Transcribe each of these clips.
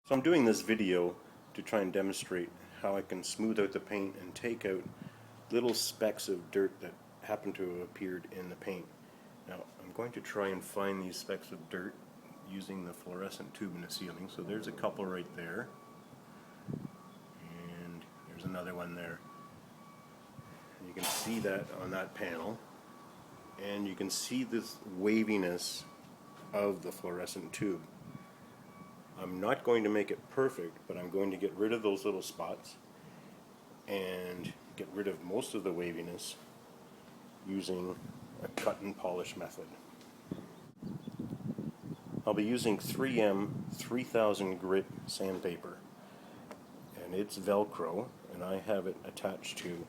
So I'm doing this video to try and demonstrate how I can smooth out the paint and take out little specks of dirt that happen to have appeared in the paint. Now I'm going to try and find these specks of dirt using the fluorescent tube in the ceiling. So there's a couple right there, and there's another one there. And you can see that on that panel, and you can see this waviness of the fluorescent tube. I'm not going to make it perfect, but I'm going to get rid of those little spots and get rid of most of the waviness using a cut and polish method. I'll be using 3M 3000 grit sandpaper, and it's Velcro, and I have it attached to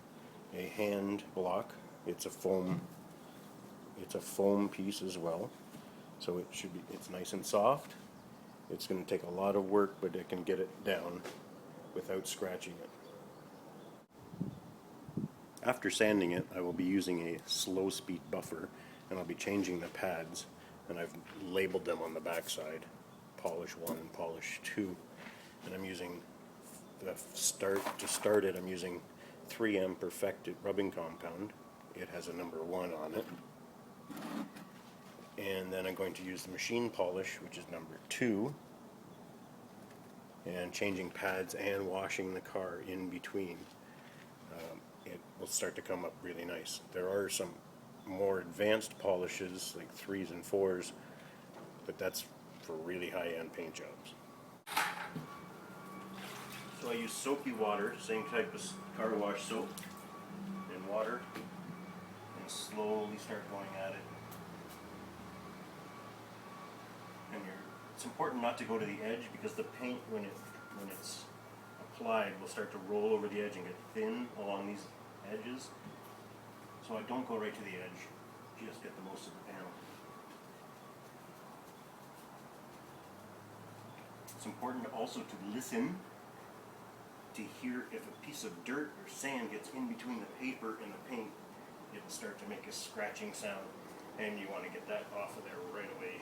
a hand block. It's a foam piece as well, so it's nice and soft. It's going to take a lot of work, but I can get it down without scratching it. After sanding it, I will be using a slow speed buffer, and I'll be changing the pads, and I've labeled them on the back side, polish 1 and polish 2. And I'm using to start it, I'm using 3M perfected rubbing compound. It has a number 1 on it. And then I'm going to use the machine polish, which is number 2, and changing pads and washing the car in between. It will start to come up really nice. There are some more advanced polishes like 3s and 4s, but that's for really high-end paint jobs. So I use soapy water, same type of car wash soap, and water, and slowly start going at it. And it's important not to go to the edge, because the paint, when it's applied, will start to roll over the edge and get thin along these edges. So I don't go right to the edge, just get the most of the panel. It's important also to listen to hear if a piece of dirt or sand gets in between the paper and the paint. It will start to make a scratching sound, and you want to get that off of there right away.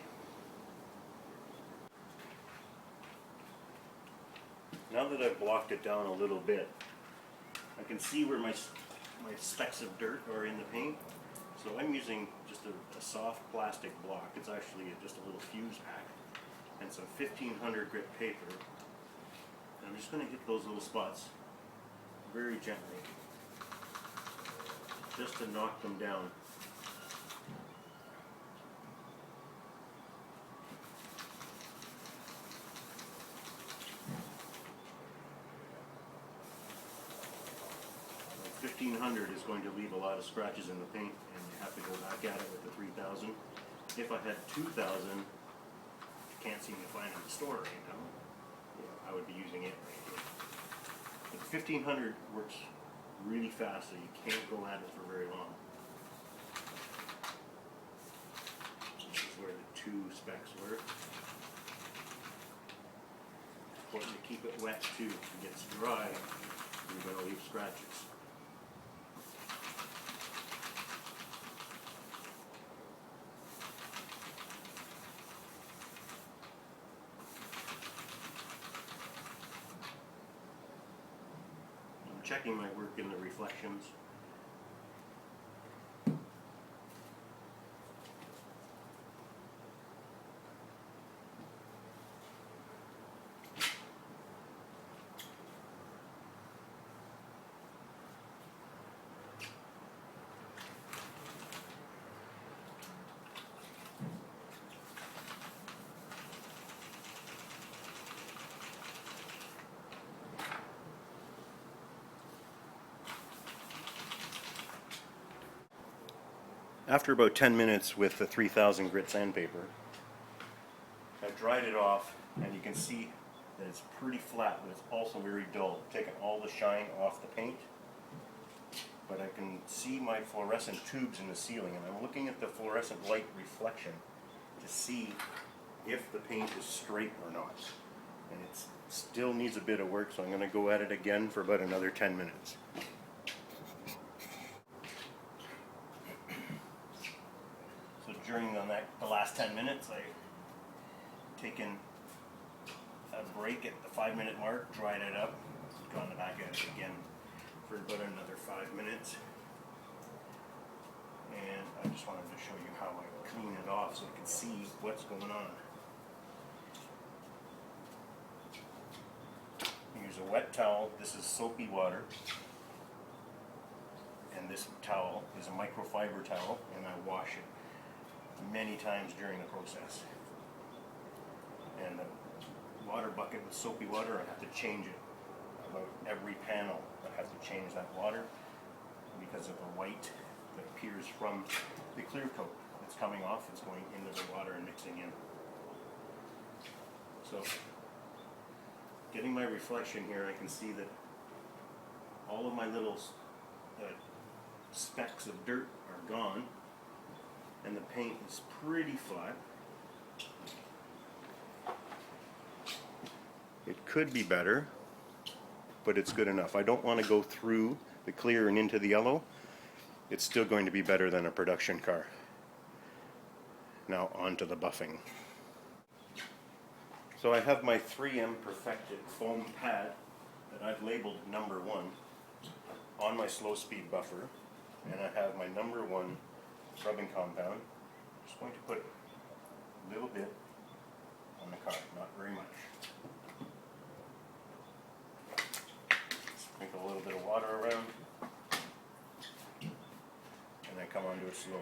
Now that I've blocked it down a little bit, I can see where my specks of dirt are in the paint. So I'm using just a soft plastic block. It's actually just a little fuse pack, and some 1500 grit paper. And I'm just going to hit those little spots very gently, just to knock them down. The 1500 is going to leave a lot of scratches in the paint, and you have to go back at it with the 3000. If I had 2000, can't seem to find it in the store right now, I would be using it right here. But the 1500 works really fast, so you can't go at it for very long. This is where the 2 specks were. Important to keep it wet too. If it gets dry, you're going to leave scratches. Checking my work in the reflections. After about 10 minutes with the 3000 grit sandpaper, I've dried it off, and you can see that it's pretty flat, but it's also very dull. I've taken all the shine off the paint, but I can see my fluorescent tubes in the ceiling, and I'm looking at the fluorescent light reflection to see if the paint is straight or not. And it still needs a bit of work, so I'm going to go at it again for about another 10 minutes. During the last 10 minutes, I've taken a break at the 5-minute mark, dried it up, gone back at it again for about another 5 minutes. And I just wanted to show you how I clean it off so you can see what's going on. Use a wet towel. This is soapy water. And this towel is a microfiber towel, and I wash it many times during the process. And the water bucket with soapy water, I have to change it. About every panel, I have to change that water because of the white that appears from the clear coat that's coming off. It's going into the water and mixing in. So, getting my reflection here, I can see that all of my little specks of dirt are gone, and the paint is pretty flat. It could be better, but it's good enough. I don't want to go through the clear and into the yellow. It's still going to be better than a production car. Now on to the buffing. So I have my 3M Perfected foam pad that I've labeled number 1 on my slow speed buffer, and I have my number 1 rubbing compound. I'm just going to put a little bit on the car, not very much. Sprinkle a little bit of water around, and then come onto it slowly.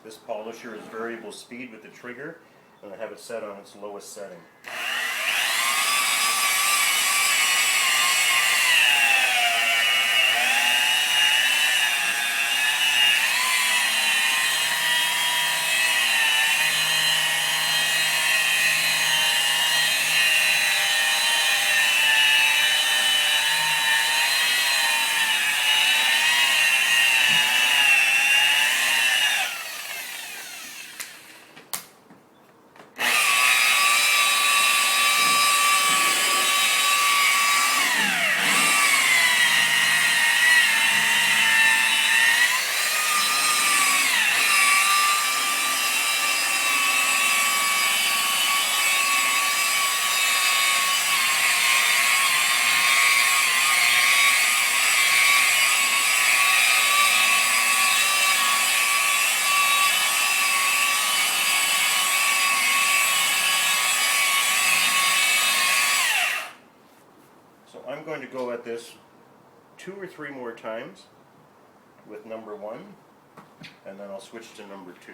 This polisher is variable speed with the trigger, and I have it set on its lowest setting. I'm going to go at this 2 or 3 more times with number 1, and then I'll switch to number 2.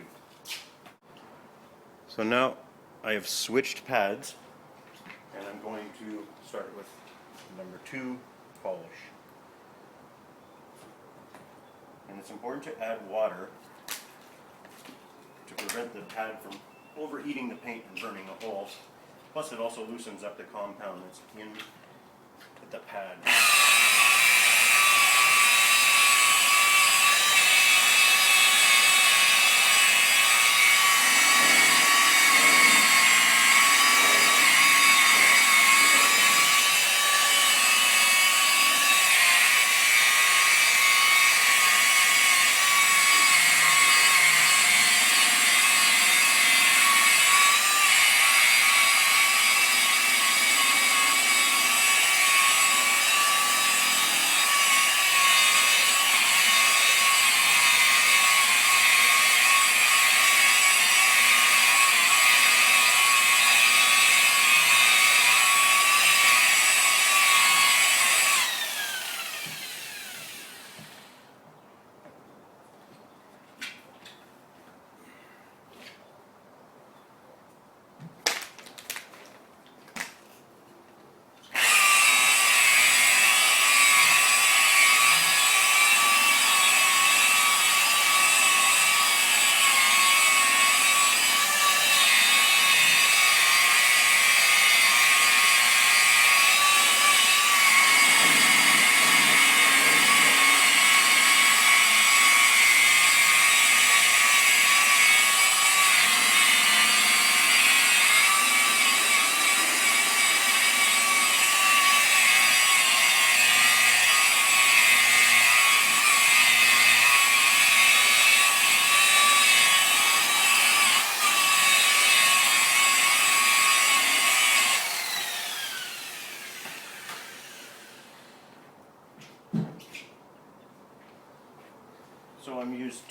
So now I have switched pads, and I'm going to start with number 2 polish. And it's important to add water to prevent the pad from overheating the paint and burning a hole. Plus it also loosens up the compound that's in the pad.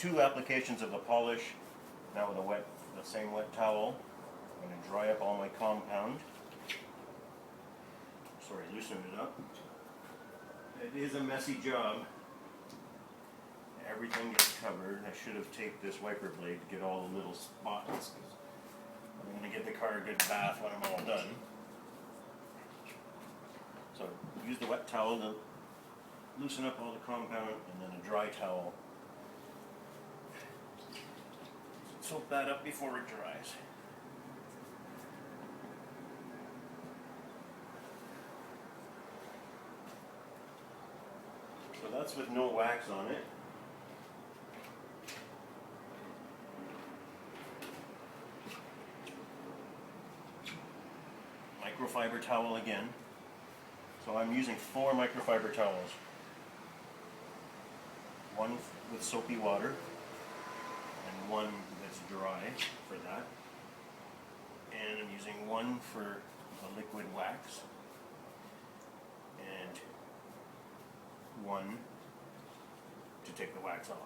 2 applications of the polish. Now with the same wet towel, I'm going to dry up all my compound. Sorry, loosen it up. It is a messy job. Everything gets covered. I should have taped this wiper blade to get all the little spots. I'm going to give the car a good bath when I'm all done. So use the wet towel to loosen up all the compound, and then a dry towel. Soak that up before it dries. So that's with no wax on it. Microfiber towel again. So I'm using 4 microfiber towels. 1 with soapy water and 1 that's dry for that. And I'm using 1 for the liquid wax and 1 to take the wax off.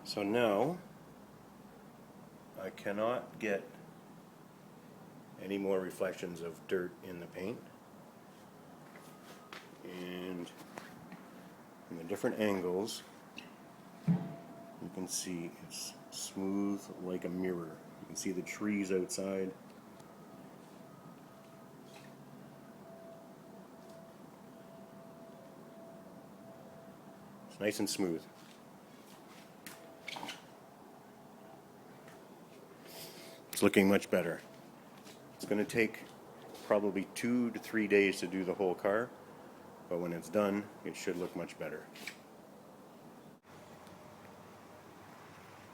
So now I cannot get any more reflections of dirt in the paint, and in the different angles you can see it's smooth like a mirror. You can see the trees outside. It's nice and smooth. It's looking much better. It's going to take probably 2 to 3 days to do the whole car, but when it's done, it should look much better.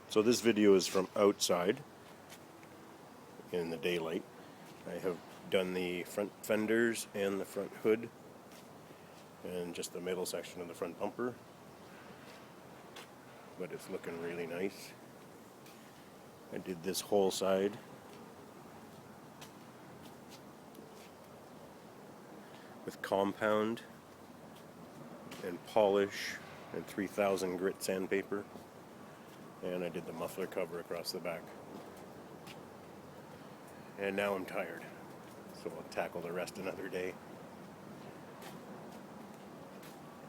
So this video is from outside in the daylight. I have done the front fenders and the front hood and just the middle section of the front bumper, but it's looking really nice. I did this whole side. With compound and polish and 3000 grit sandpaper, and I did the muffler cover across the back. And now I'm tired, so I'll tackle the rest another day.